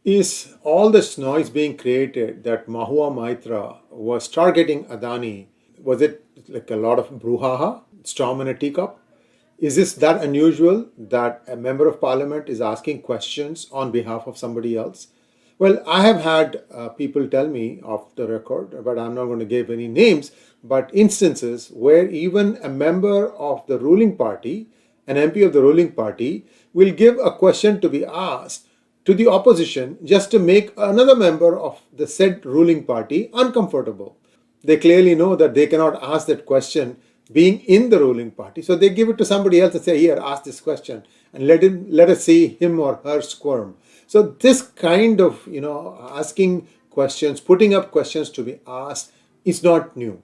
Is all this noise being created that Mahua Moitra was targeting Adani, was it like a lot of brouhaha, storm in a teacup? Is this that unusual that a member of parliament is asking questions on behalf of somebody else? Well, I have had people tell me off the record, but I'm not going to give any names, but instances where even a member of the ruling party, an MP of the ruling party, will give a question to be asked to the opposition just to make another member of the said ruling party uncomfortable. They clearly know that they cannot ask that question being in the ruling party. So they give it to somebody else and say, here, ask this question and let us see him or her squirm. So this kind of, asking questions, putting up questions to be asked is not new.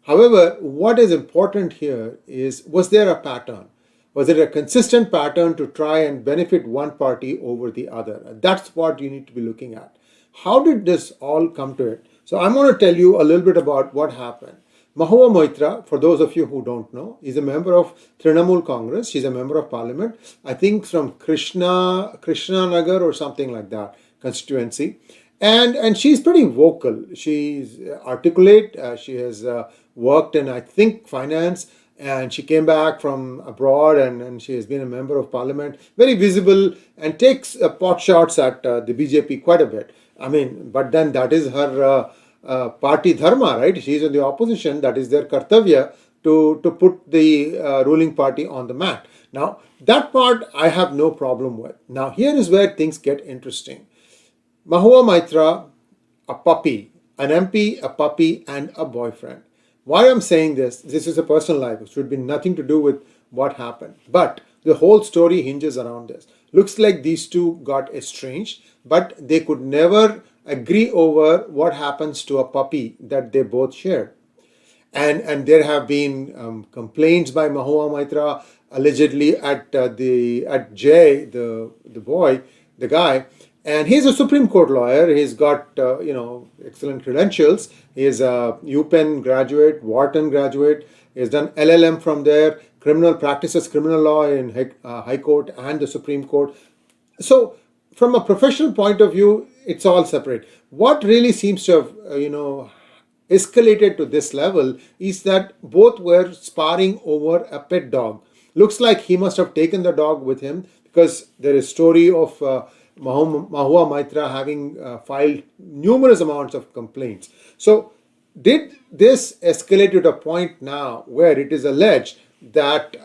However, what is important here is, was there a pattern? Was it a consistent pattern to try and benefit one party over the other? That's what you need to be looking at. How did this all come to it? So I'm going to tell you a little bit about what happened. Mahua Moitra, for those of you who don't know, is a member of Trinamool Congress. She's a member of parliament, I think from Krishna Nagar or something like that, constituency. And she's pretty vocal. She's articulate. She has worked in, I think, finance. And she came back from abroad and she has been a member of parliament, very visible, and takes pot shots at the BJP quite a bit. I mean, but then that is her party dharma, right? She's in the opposition. That is their kartavya to put the ruling party on the mat. Now, that part I have no problem with. Now, here is where things get interesting. Mahua Moitra, a puppy, an MP, a puppy, and a boyfriend. Why I'm saying this is a personal life. It should be nothing to do with what happened. But the whole story hinges around this. Looks like these two got estranged, but they could never agree over what happens to a puppy that they both shared. And there have been complaints by Mahua Moitra allegedly at 𝗤𝙧𝙤𝙪, the boy, the guy. And he's a Supreme Court lawyer. He's got, excellent credentials. He's a UPenn graduate, Wharton graduate. He's done LLM from there, practices criminal law in High Court and the Supreme Court. So from a professional point of view, it's all separate. What really seems to have, escalated to this level is that both were sparring over a pet dog. Looks like he must have taken the dog with him because there is story of Mahua Moitra having filed numerous amounts of complaints. So did this escalate to a point now where it is alleged that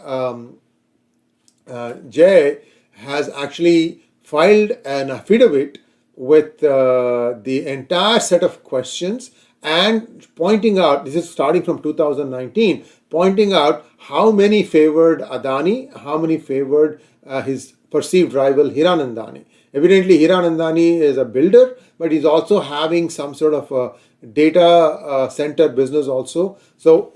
Jay has actually filed an affidavit with the entire set of questions and pointing out, this is starting from 2019, pointing out how many favored Adani, how many favored his perceived rival Hiranandani. Evidently, Hiranandani is a builder, but he's also having some sort of a data center business also. So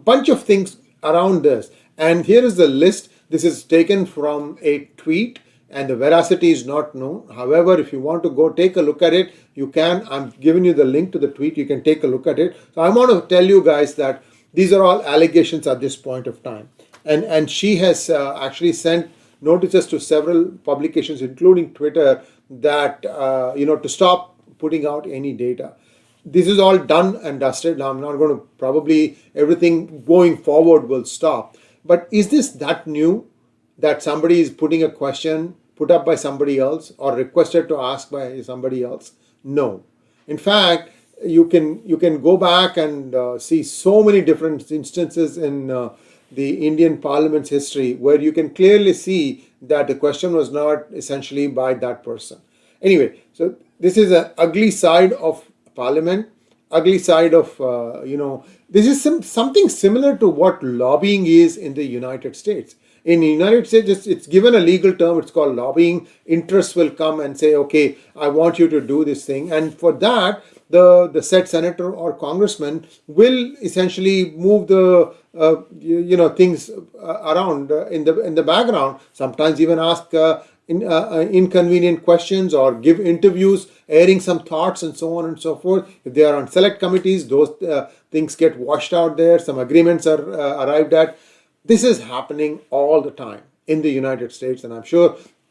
bunch of things around this. And here is the list. This is taken from a tweet and the veracity is not known. However, if you want to go take a look at it, you can. I'm giving you the link to the tweet. You can take a look at it. So I want to tell you guys that these are all allegations at this point of time. And she has actually sent notices to several publications, including Twitter, that, to stop putting out any data. This is all done and dusted. Now, I'm not going to probably everything going forward will stop. But is this that new that somebody is putting a question put up by somebody else or requested to ask by somebody else? No. In fact, you can go back and see so many different instances in the Indian Parliament's history where you can clearly see that the question was not essentially by that person. Anyway, so this is an ugly side of Parliament, ugly side of, this is something similar to what lobbying is in the United States. In the United States, it's given a legal term, it's called lobbying. Interests will come and say, okay, I want you to do this thing. And for that, the said senator or congressman will essentially move the things around in the background. Sometimes even ask inconvenient questions or give interviews, airing some thoughts and so on and so forth. If they are on select committees, those things get washed out there. Some agreements are arrived at. This is happening all the time in the United States, and I'm sure